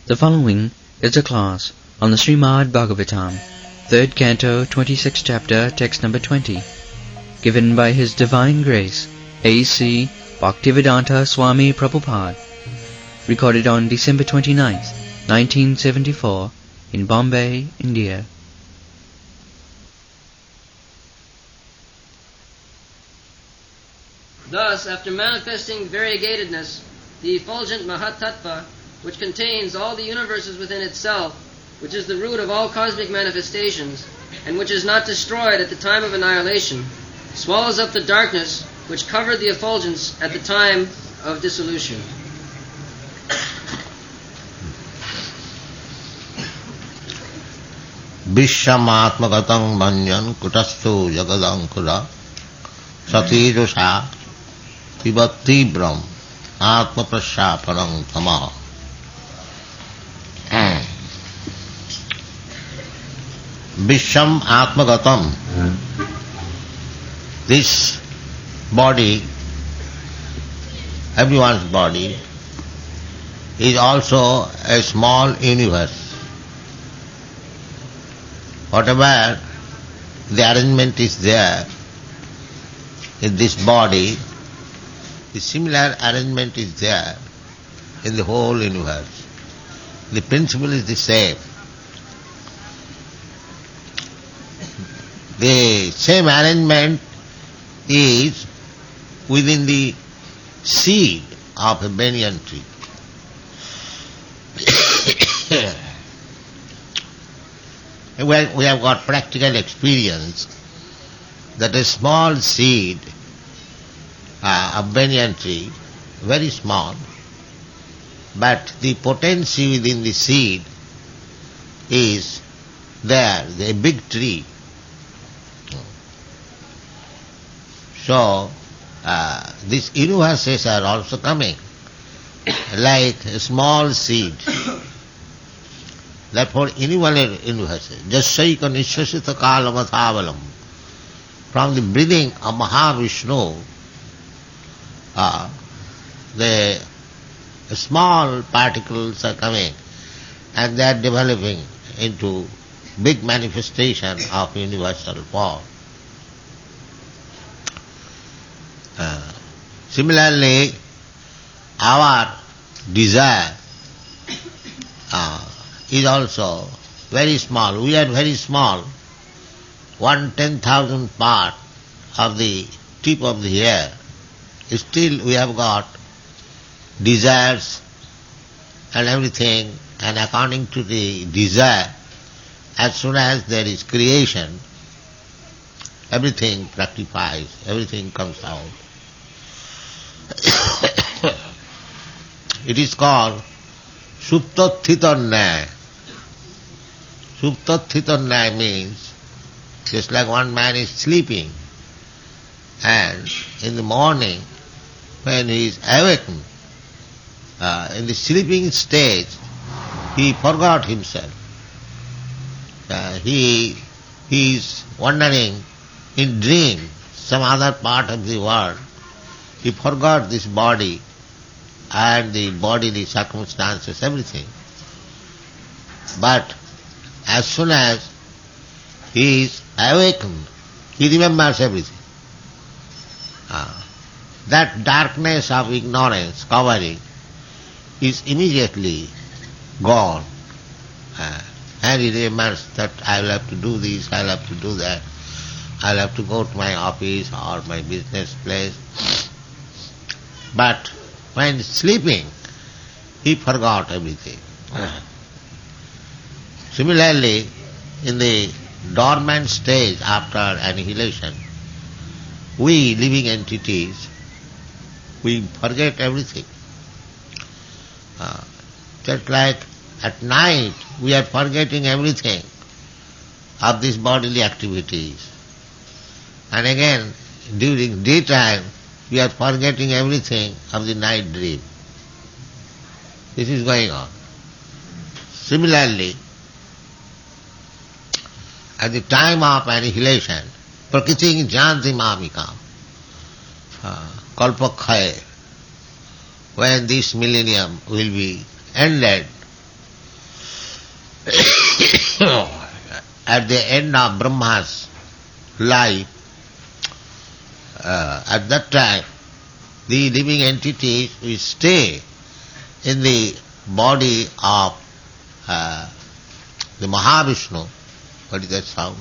The following is a class on the Srimad Bhagavatam, 3rd Canto, 26th Chapter, Text number 20, given by His Divine Grace, A.C. Bhaktivedanta Swami Prabhupada, recorded on December 29th, 1974, in Bombay, India. Thus, after manifesting variegatedness, the effulgent Mahatattva, which contains all the universes within itself, which is the root of all cosmic manifestations, and which is not destroyed at the time of annihilation, swallows up the darkness which covered the effulgence at the time of dissolution. Vishyamatmagatam manjan kutastu jagadankura satirusha pibatti brahm atma prashapanam tamaha. Vishyam atmagatam. This body, everyone's body, is also a small universe. Whatever the arrangement is there in this body, the similar arrangement is there in the whole universe. The principle is the same. The same arrangement is within the seed of a banyan tree. Well, we have got practical experience that a small seed of banyan tree, very small, but the potency within the seed is there, a big tree. So, these universes are also coming like a small seed. Therefore, universes, Jasyaika Nishvasita Kalamatavalam, from the breathing of Mahavishnu, the small particles are coming and they are developing into big manifestation of universal form. Similarly, our desire is also very small. We are very small, 1/10,000th part of the tip of the hair. Still we have got desires and everything, and according to the desire, as soon as there is creation, everything fructifies, everything comes out. It is called Suptathitannaya. Suptathitannaya means just like one man is sleeping, and in the morning when he is awakened, in the sleeping stage, he forgot himself. He is wandering in dream, some other part of the world. He forgot this body and the bodily circumstances, everything. But as soon as he is awakened, he remembers everything. That darkness of ignorance covering is immediately gone. And he remembers that I will have to do this, I will have to do that, I will have to go to my office or my business place. But when sleeping, he forgot everything. Similarly, in the dormant stage after annihilation, we living entities, we forget everything. Just like at night we are forgetting everything of these bodily activities. And again, during daytime, we are forgetting everything of the night dream. This is going on. Similarly, at the time of annihilation, prakriti janti mamikam, kalpakhaya, when this millennium will be ended, at the end of Brahma's life, at that time, the living entities will stay in the body of the Mahavishnu. What is that sound?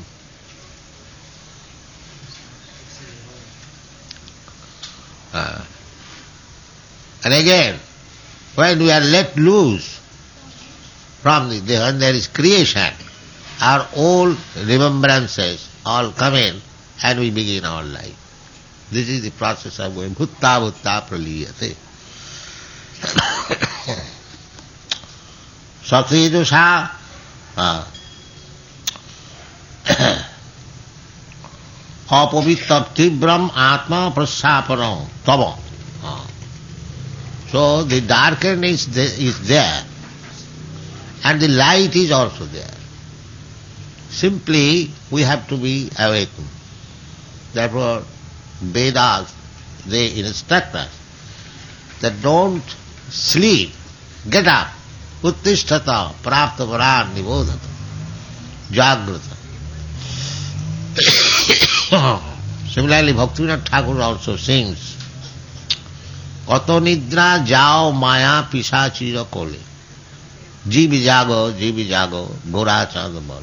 And again, when we are let loose from when there is creation, our old remembrances all come in and we begin our life. This is the process of going bhutta bhutta praliyate. Sakridusha apavittam tibram atma prasapanam tava. So the darkness is there and the light is also there. Simply we have to be awakened. Therefore Vedas, they instruct us that don't sleep, get up, uttishtata prapta varan nibodhata, jagrata. Similarly, Bhaktivinoda Thakur also sings, Kato nidra jao maya pisachira kole, jibi jago, Gora Chand bol.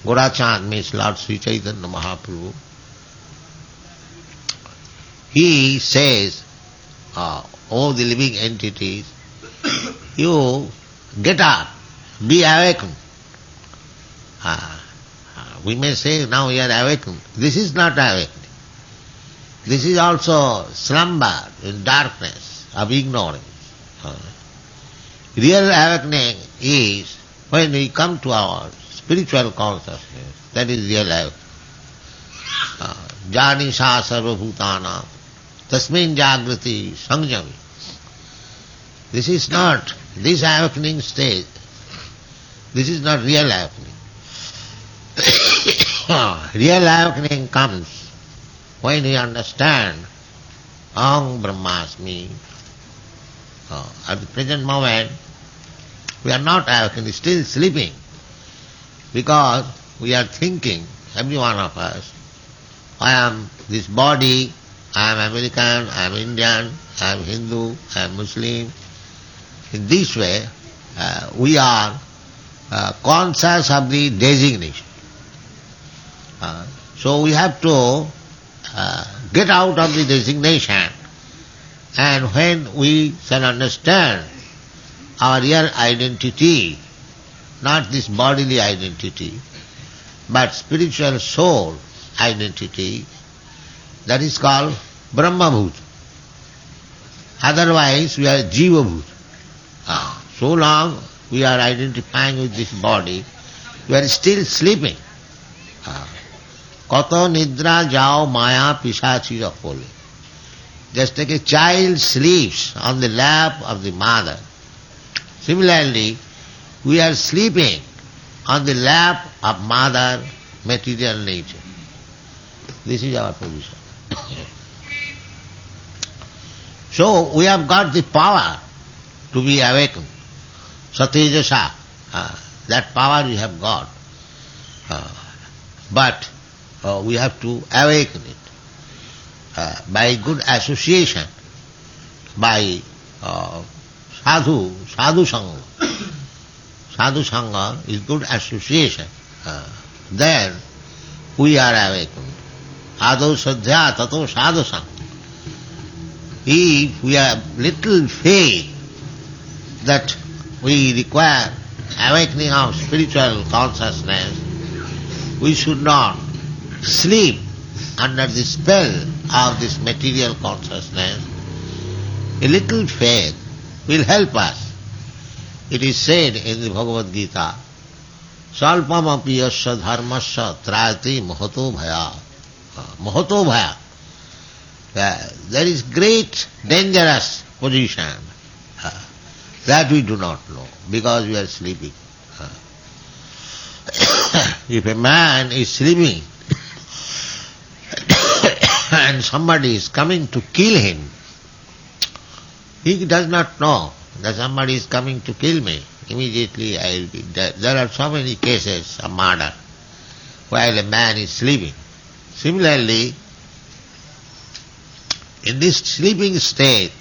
Gora Chand means Lord Sri Chaitanya Mahaprabhu. He says, oh the living entities, you get up, be awakened. We may say now you are awakened. This is not awakening. This is also slumber in darkness of ignorance. Real awakening is when we come to our spiritual consciousness. That is real awakening. Jani sa sarva bhutana tasmin jagrati sanjami. This is not, this awakening stage, this is not real awakening. Real awakening comes when we understand Aham Brahmasmi. At the present moment, we are not awakened, still sleeping, because we are thinking, every one of us, I am this body, I am American, I am Indian, I am Hindu, I am Muslim. In this way, we are conscious of the designation. So we have to get out of the designation, and when we shall understand our real identity, not this bodily identity, but spiritual soul identity, that is called Brahma-bhut. Otherwise we are Jiva-bhut. So long we are identifying with this body, we are still sleeping. Kato nidra jao maya pisachira kole. Just like a child sleeps on the lap of the mother, similarly we are sleeping on the lap of mother material nature. This is our position. So we have got the power to be awakened. Satejasa, that power we have got. But we have to awaken it by good association, by sadhu sangha. Sadhu sangha is good association. Then we are awakened. Ado sadhya tato sadhu sangha. If we have little faith that we require awakening of spiritual consciousness, we should not sleep under the spell of this material consciousness. A little faith will help us. It is said in the Bhagavad Gita, Salpam api yasya dharmasya trayati mahato bhaya. Mahato bhaya. There is great dangerous position that we do not know because we are sleeping. If a man is sleeping and somebody is coming to kill him, he does not know that somebody is coming to kill me, immediately I will be dead. There are so many cases of murder while a man is sleeping. Similarly, in this sleeping state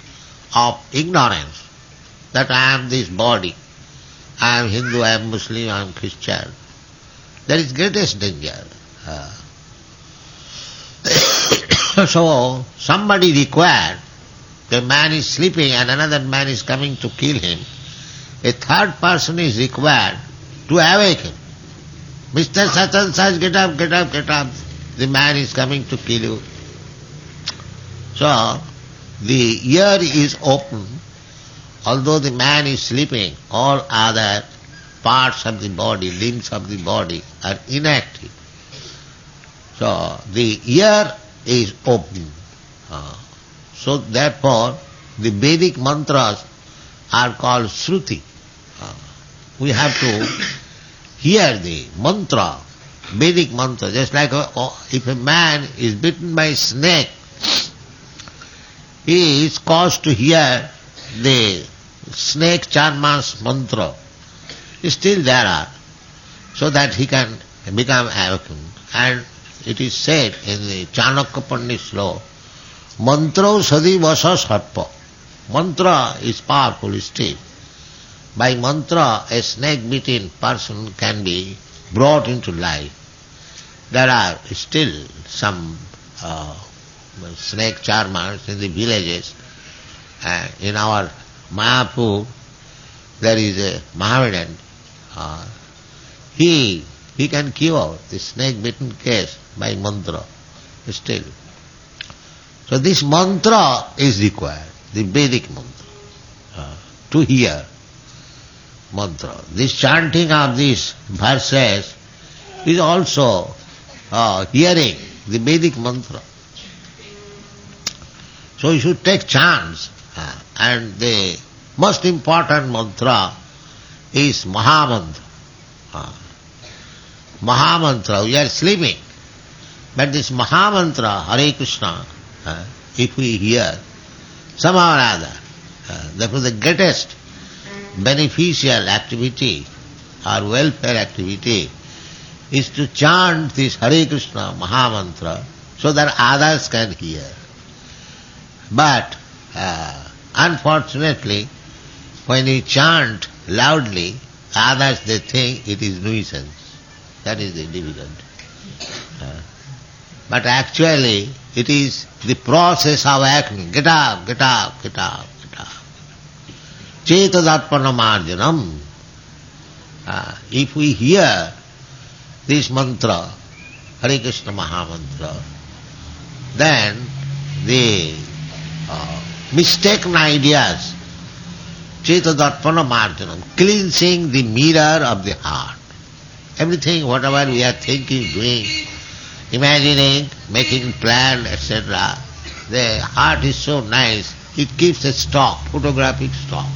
of ignorance, that I am this body, I am Hindu, I am Muslim, I am Christian, there is greatest danger. So, somebody required, the man is sleeping and another man is coming to kill him, a third person is required to awake him. Mr. Such and such, get up, get up, get up. The man is coming to kill you. So, the ear is open, although the man is sleeping, all other parts of the body, limbs of the body are inactive. So, the ear is open. So, therefore, the Vedic mantras are called Shruti. We have to hear the mantra, Vedic mantra, just like if a man is bitten by a snake, he is caused to hear the snake charmas mantra. Still there are, so that he can become awakened. And it is said in the Chanakya Pandit's law, mantra sadi vasa sarpa. Mantra is powerful still. By mantra, a snake-bitten person can be brought into life. There are still some snake charmers in the villages. In our Mayapur, there is a Mahavidan. He can cure the snake-bitten case by mantra still. So this mantra is required, the Vedic mantra, to hear mantra. This chanting of these verses is also hearing the Vedic mantra. So you should take chance. And the most important mantra is Mahamantra. Mahamantra, we are sleeping. But this Mahamantra, Hare Krishna, if we hear somehow or other, therefore the greatest beneficial activity or welfare activity is to chant this Hare Krishna Mahamantra so that others can hear. But unfortunately, when you chant loudly, others they think it is nuisance. That is the difficulty. But actually, it is the process of acting. Get up, get up, get up, get up. Chetadatpana marjanam. If we hear this mantra, Hare Krishna Mahamantra, then the mistaken ideas, Chetadatpana marjanam, cleansing the mirror of the heart. Everything, whatever we are thinking, doing, imagining, making plan, etc., the heart is so nice, it keeps a stock, photographic stock.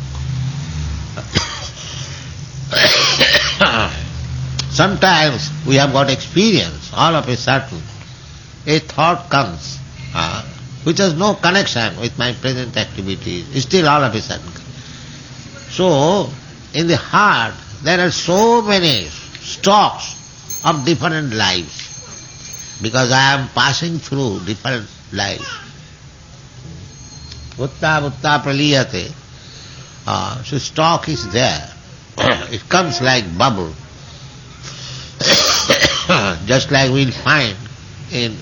Sometimes we have got experience, all of a sudden, a thought comes, which has no connection with my present activities, still all of a sudden. So, in the heart, there are so many stocks of different lives, because I am passing through different lives. Utta mutta praliyate. So stock is there. It comes like bubble. Just like we'll find in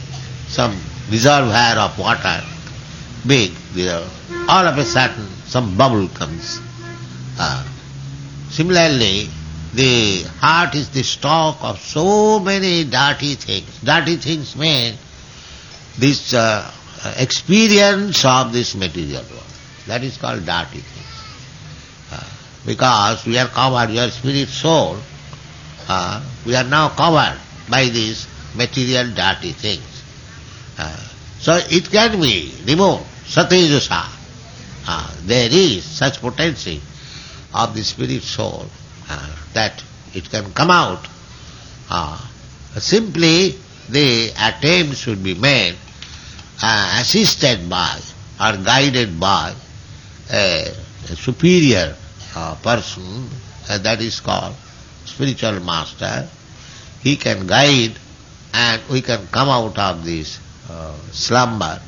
some reservoir of water, big, all of a sudden some bubble comes. Similarly, the heart is the stock of so many dirty things. Dirty things mean this experience of this material world. That is called dirty things. Because we are covered, we are spirit soul, we are now covered by these material dirty things. So it can be removed, satejasa. There is such potency of the spirit soul that it can come out. Simply the attempt should be made, assisted by or guided by a a superior person, that is called spiritual master. He can guide and we can come out of this slumber,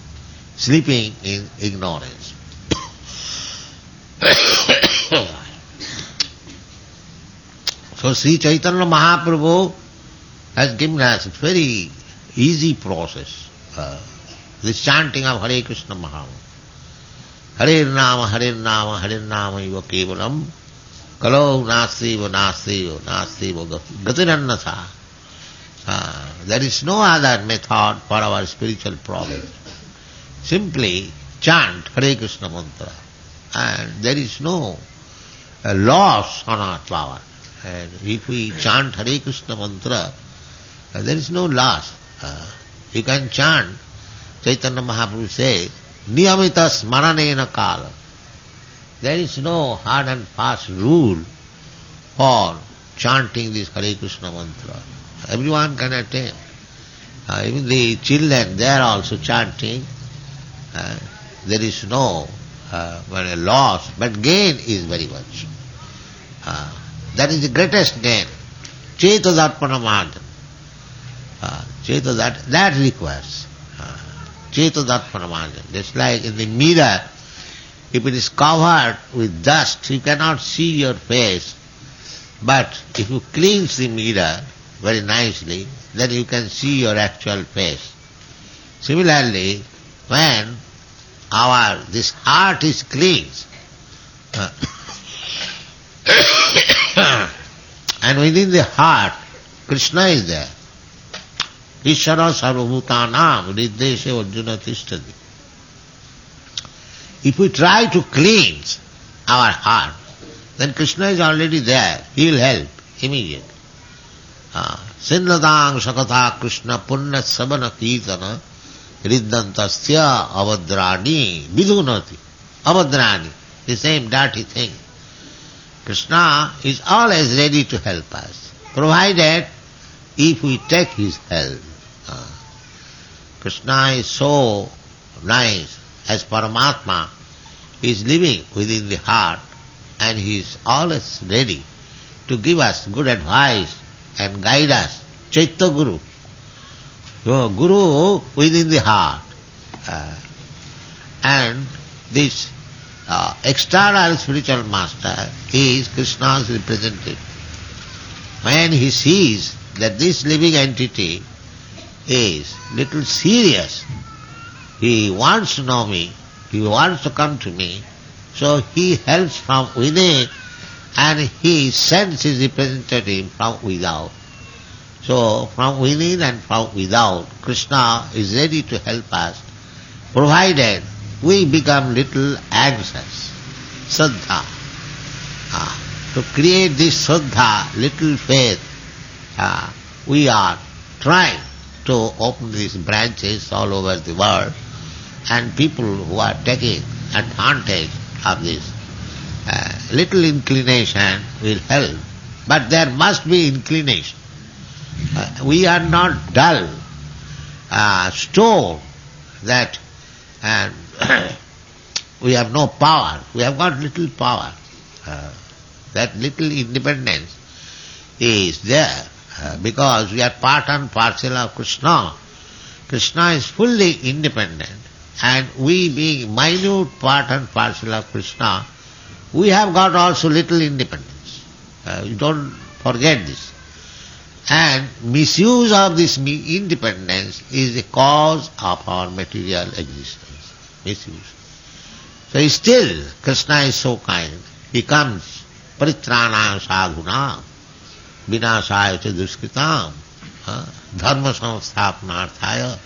sleeping in ignorance. So Sri Chaitanya Mahaprabhu has given us a very easy process. This chanting of Hare Krishna Mahamantra. Hare Nama, Hare Nama, Hare Nama iva kevalam, kalo nastiva, nastiva, nastiva gatinannasa. There is no other method for our spiritual problems. Simply chant Hare Krishna Mantra and there is no loss on our power. And if we chant Hare Krishna Mantra, there is no loss. You can chant, Chaitanya Mahaprabhu says, Niyamita smaranena kala. There is no hard and fast rule for chanting this Hare Krishna Mantra. Everyone can attain. Even the children, they are also chanting. There is no loss, but gain is very much. That is the greatest gain. Chetadarpana madhana. That requires. Chetadarpana madhana. Just like in the mirror, if it is covered with dust, you cannot see your face. But if you cleanse the mirror very nicely, then you can see your actual face. Similarly, when this heart is cleansed, and within the heart, Krishna is there. Ishvara sarvabhutanam riddeshe arjuna tishtati. If we try to cleanse our heart, then Krishna is already there. He will help immediately. Sinnadang sakatha Krishna punna sabana kirtana riddantasya avadrani vidunati. Avadrani, the same dirty thing. Krishna is always ready to help us, provided if we take his help. Krishna is so nice, as Paramatma, he is living within the heart and he is always ready to give us good advice and guide us. Chaitya Guru. So, Guru within the heart. And this external spiritual master is Krishna's representative. When he sees that this living entity is little serious, he wants to know me, he wants to come to me, so he helps from within and he sends his representative from without. So from within and from without, Krishna is ready to help us, provided we become little anxious. Saddha. To create this saddha, little faith, we are trying to open these branches all over the world, and people who are taking advantage of this little inclination will help. But there must be inclination. We are not dull, stone that we have no power. We have got little power. That little independence is there because we are part and parcel of Krishna. Krishna is fully independent, and we being minute part and parcel of Krishna, we have got also little independence. You don't forget this. And misuse of this independence is the cause of our material existence. Misuse. So still, Krishna is so kind. He comes, paritranaya sadhunam, vinasaya cha duskritam, dharma samsthapanarthaya.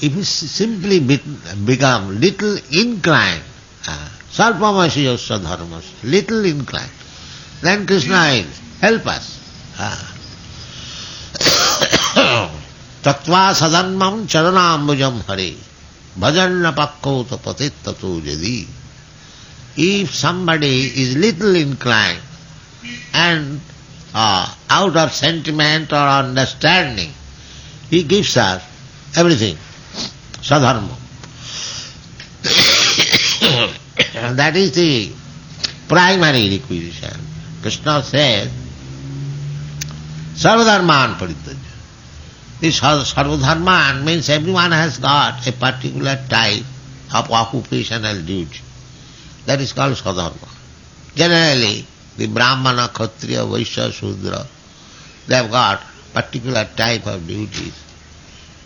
If you simply become little inclined, sarvamasi yasya dharmas, little inclined, then Krishna will help us. Tattva sadanmam charanambujam hari, bhajanna pakkota patittatu jadi. If somebody is little inclined and out of sentiment or understanding, he gives us everything, sadharma. That is the primary requisition. Krishna says, Sarvadharman Parityajya. This Sarvadharman means everyone has got a particular type of occupational duty. That is called Sadharma. Generally, the Brahmana, Kshatriya, Vaishya, Shudra, they have got particular type of duties.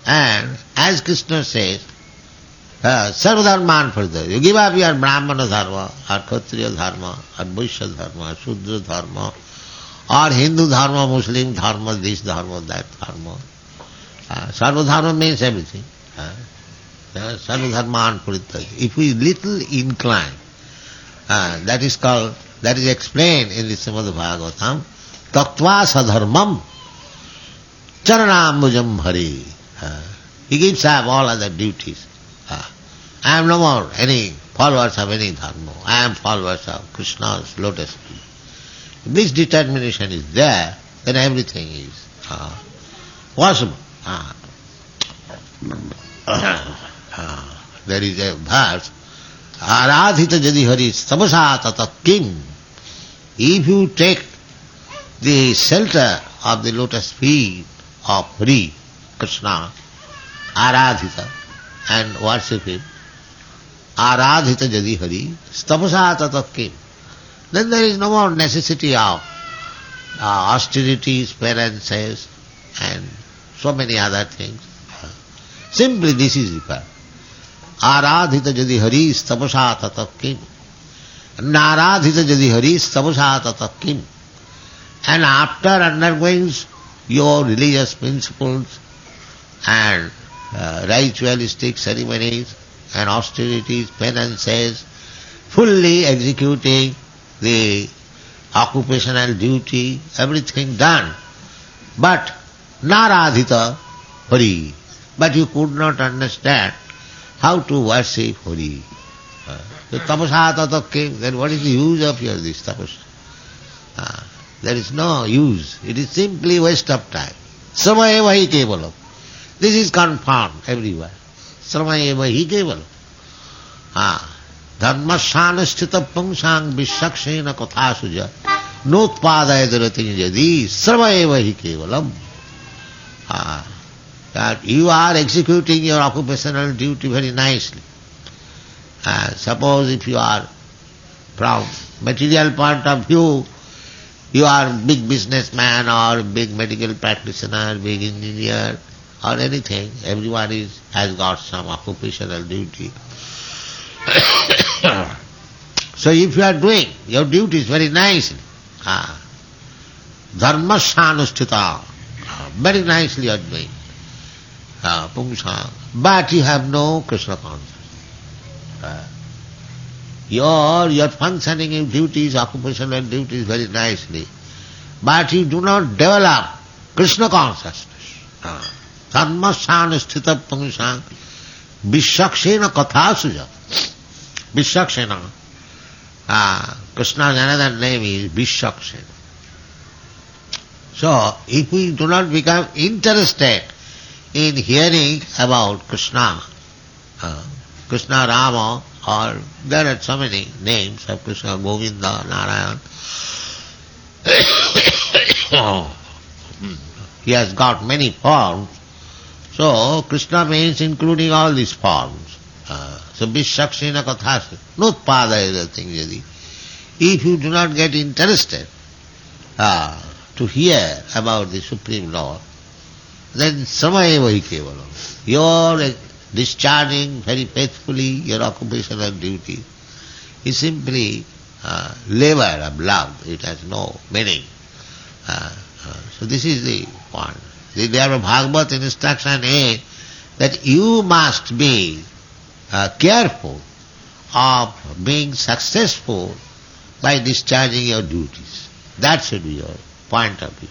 And as Krishna says, Sarvadharman Parityajya. You give up your Brahmana dharma, or Kshatriya dharma, or Vaishya dharma, or Shudra dharma, or Hindu dharma, Muslim dharma, this dharma, that dharma. Sarvadharma means everything. Sarvadharman Parityajya. If we little incline, that is explained in the Srimad Bhagavatam, Tattva sadharmam charanambujam hari. He gives up all other duties. I am no more any followers of any dharma. I am followers of Krishna's lotus feet. If this determination is there, then everything is possible. There is a verse, Aradhita jadi hari tapasa tata kim. If you take the shelter of the lotus feet of Hari, Krishna, Aradhita, and worship him, Aradhita jadi hari tapasa tata kim, then there is no more necessity of austerities, penances, and so many other things. Simply this is required. Aradhita jadi hari tapasa tata kim. Naradhita jadi hari tapasa tata kim. And after undergoing your religious principles and ritualistic ceremonies and austerities, penances, fully executing the occupational duty, everything done, but Naradhita Hari. But you could not understand how to worship Hari. The tapasa tata kim, then what is the use of your this tapasa? There is no use. It is simply waste of time. Srama eva hi kevalam. This is confirmed everywhere. Srama eva hi kevalam. Dharmashanasthita pungsang vishakshena kathasuja notpadayadaratin jadi srama eva hi kevalam. That you are executing your occupational duty very nicely. Suppose if you are from material point of view, you are big businessman or big medical practitioner, big engineer or anything, everyone has got some occupational duty. So if you are doing your duties very nicely, dharmashanusthita, very nicely you are doing, but you have no Krishna consciousness. You are functioning in duties, occupational duties very nicely, but you do not develop Krishna consciousness. Dharmashanusthita pungsang vishakshena kathasuja. Vishakshena. Krishna's another name is Vishakshena. So, if we do not become interested in hearing about Krishna, Krishna Rama, or there are so many names of Krishna, Govinda, Narayan. He has got many forms. So, Krishna means including all these forms. So, Vishakshena kathasi, notpadaya thing jadi. If you do not get interested to hear about the Supreme Lord, then samaeva hi kevalam. You are discharging very faithfully your occupational duty is simply labor of love. It has no meaning. So this is the point. The Bhagavad instruction is that you must be careful of being successful by discharging your duties. That should be your point of view.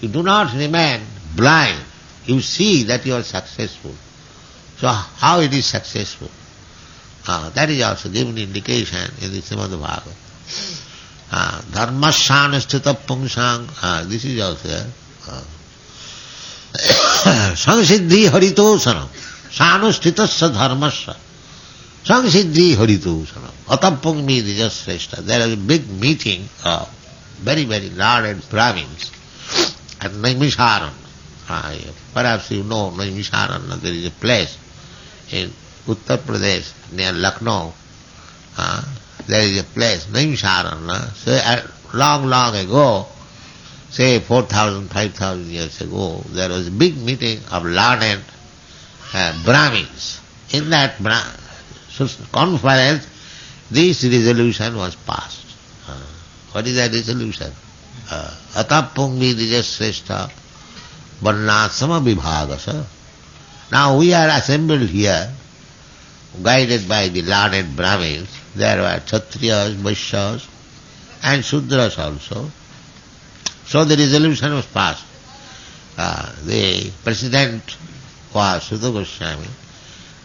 You do not remain blind. You see that you are successful. So how it is successful? That is also given indication in the Srimad Bhagavatam. Dharmashanasthita pungsang, this is also Samsiddhi haritosanam, sanusthitasya dharmasya. Samsiddhi Haritosana, Atapungmi Dijasreshta. There is a big meeting of very, very learned Brahmins at Naimisharana. Perhaps you know Naimisharana, there is a place in Uttar Pradesh near Lucknow. There is a place, Naimisharana. So long, long ago, say 4,000, 5,000 years ago, there was a big meeting of learned Brahmins. In that conference, this resolution was passed. What is that resolution? Atapungmi Dijasreshta Varnasama Vibhagasa. Now we are assembled here, guided by the learned Brahmins. There were Kshatriyas, Vaishyas, and Shudras also. So the resolution was passed. The president was Sudha Goswami.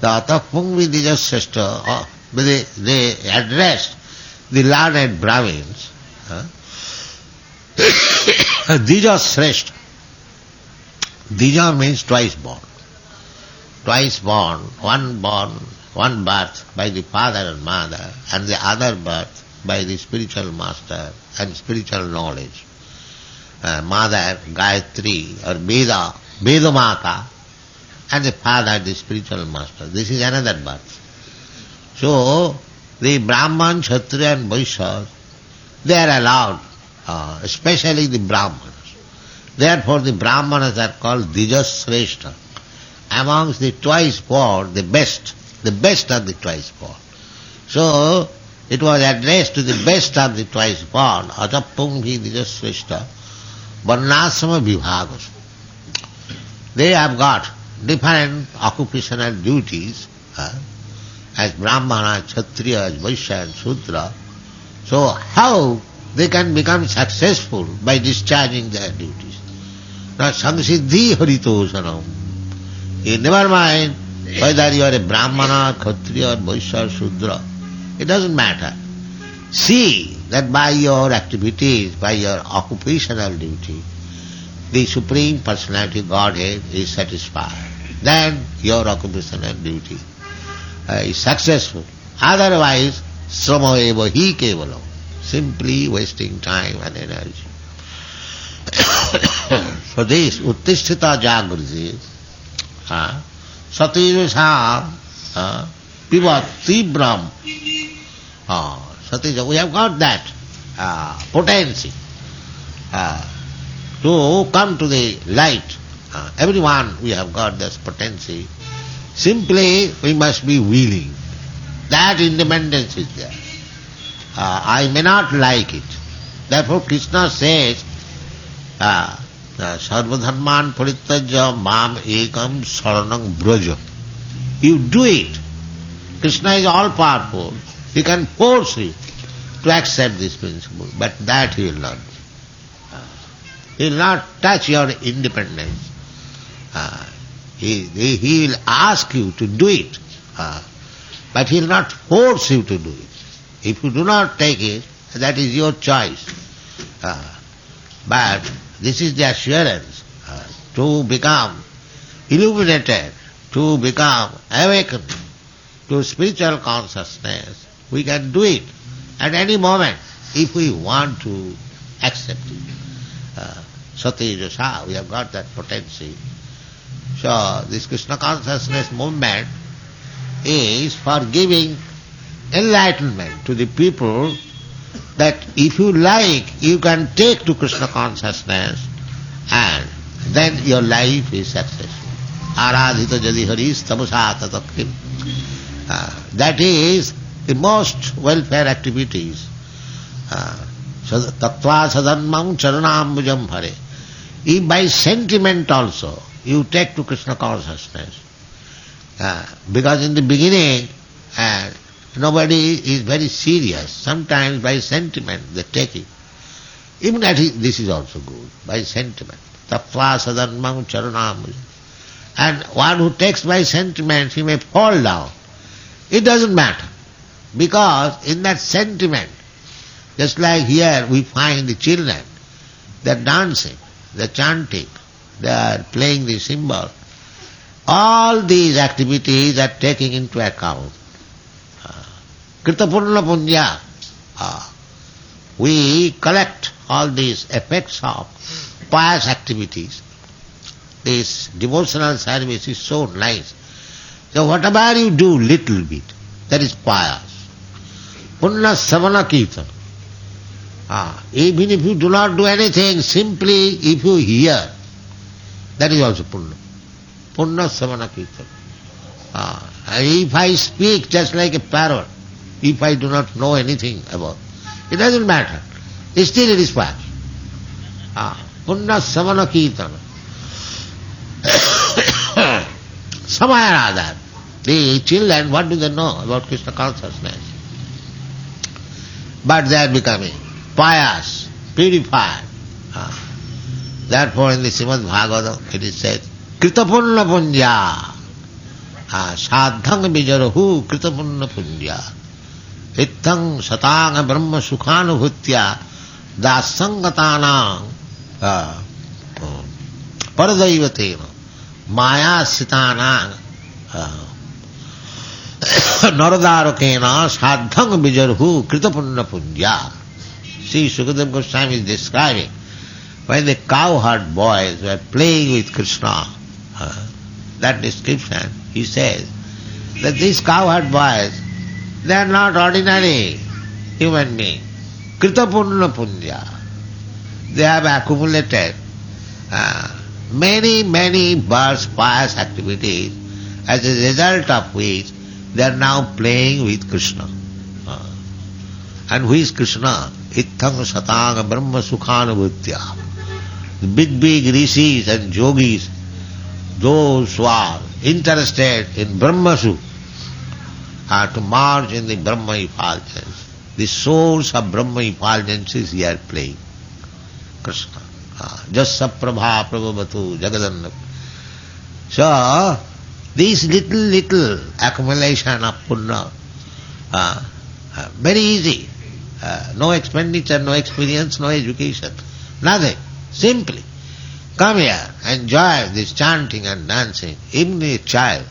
The Atapungmi Dijasreshta, they addressed the learned Brahmins. Dijasreshta. Dija means twice born. Twice born, one birth by the father and mother, and the other birth by the spiritual master and spiritual knowledge. Mother, Gayatri, or Veda Mata, and the father, the spiritual master. This is another birth. So, the Brahman, Kshatriya and Vaishyas, they are allowed, especially the Brahmanas. Therefore the Brahmanas are called Dijasreshta. Amongst the twice born, the best of the twice born. So, it was addressed to the best of the twice born, Atapungmi Dijasreshta, Varnasama Vibhagas. They have got different occupational duties, as Brahmana, Kshatriya, Vaishya and Shudra. So how they can become successful by discharging their duties? Now Samsiddhi Haritosanam. You never mind whether you are a Brahmana, Kshatriya, Vaishya, Shudra. It doesn't matter. See that by your activities, by your occupational duty, the Supreme Personality Godhead is satisfied. Then your occupational duty is successful. Otherwise, srama eva hi kevalam, simply wasting time and energy. So this uttisthita jagriti, satirasa pivat tibram. Satija, we have got that potency to come to the light. Everyone, we have got this potency. Simply, we must be willing. That independence is there. I may not like it. Therefore, Krishna says, Sarvadharman parittajya mam ekam saranam braja. You do it. Krishna is all powerful. He can force you to accept this principle, but that he will not. He will not touch your independence. He will ask you to do it, but he will not force you to do it. If you do not take it, that is your choice. But this is the assurance to become illuminated, to become awakened to spiritual consciousness. We can do it at any moment if we want to accept it. Satya, we have got that potency. So this Krishna consciousness movement is for giving enlightenment to the people that if you like, you can take to Krishna consciousness and then your life is successful. Aradhita jadi haris tamasa tatakrim. That is the most welfare activities. Tattva sadanmam charanambujam bhare. If by sentiment also you take to Krishna consciousness, because in the beginning nobody is very serious. Sometimes by sentiment they take it. Even that this is also good, by sentiment. Tattva sadanmam charanambujam. And one who takes by sentiment, he may fall down. It doesn't matter. Because in that sentiment, just like here we find the children, they are dancing, they are chanting, they are playing the cymbal. All these activities are taking into account Kritapurna punya. We collect all these effects of pious activities. This devotional service is so nice. So whatever you do little bit, that is pious. Punna savana kirtana. Even if you do not do anything, simply if you hear, that is also punna. Punna savana kirtana. If I speak just like a parrot, if I do not know anything about, it doesn't matter. Still it is pious. Punna savana kirtana. Samayarada. The children, what do they know about Krishna consciousness? But they are becoming pious, purified. Therefore in the Srimad Bhagavatam it is said, Kritapurna punya. Sadhang vijarahu Kritapurna punya. Ittang satanga brahma sukhanubhutya dasangatanang paradaivatena maya sitanang Naradarokena sadhang vijarhu Kritapurna punya. See, Sukadeva Goswami is describing when the cowherd boys were playing with Krishna, that description, he says that these cowherd boys, they are not ordinary human beings. Kritapurna punya. They have accumulated many births, pious activities, as a result of which they are now playing with Krishna. And who is Krishna? Ittang satanga brahma sukhanubhutya. The big rishis and yogis, those who are interested in Brahmasu, are to merge in the Brahma effulgence. The source of Brahma effulgence is here playing. Krishna. Jassa prabha prabhavatu jagadanna. So, this little accumulation of punna, very easy. No expenditure, no experience, no education, nothing. Simply come here, enjoy this chanting and dancing. Even a child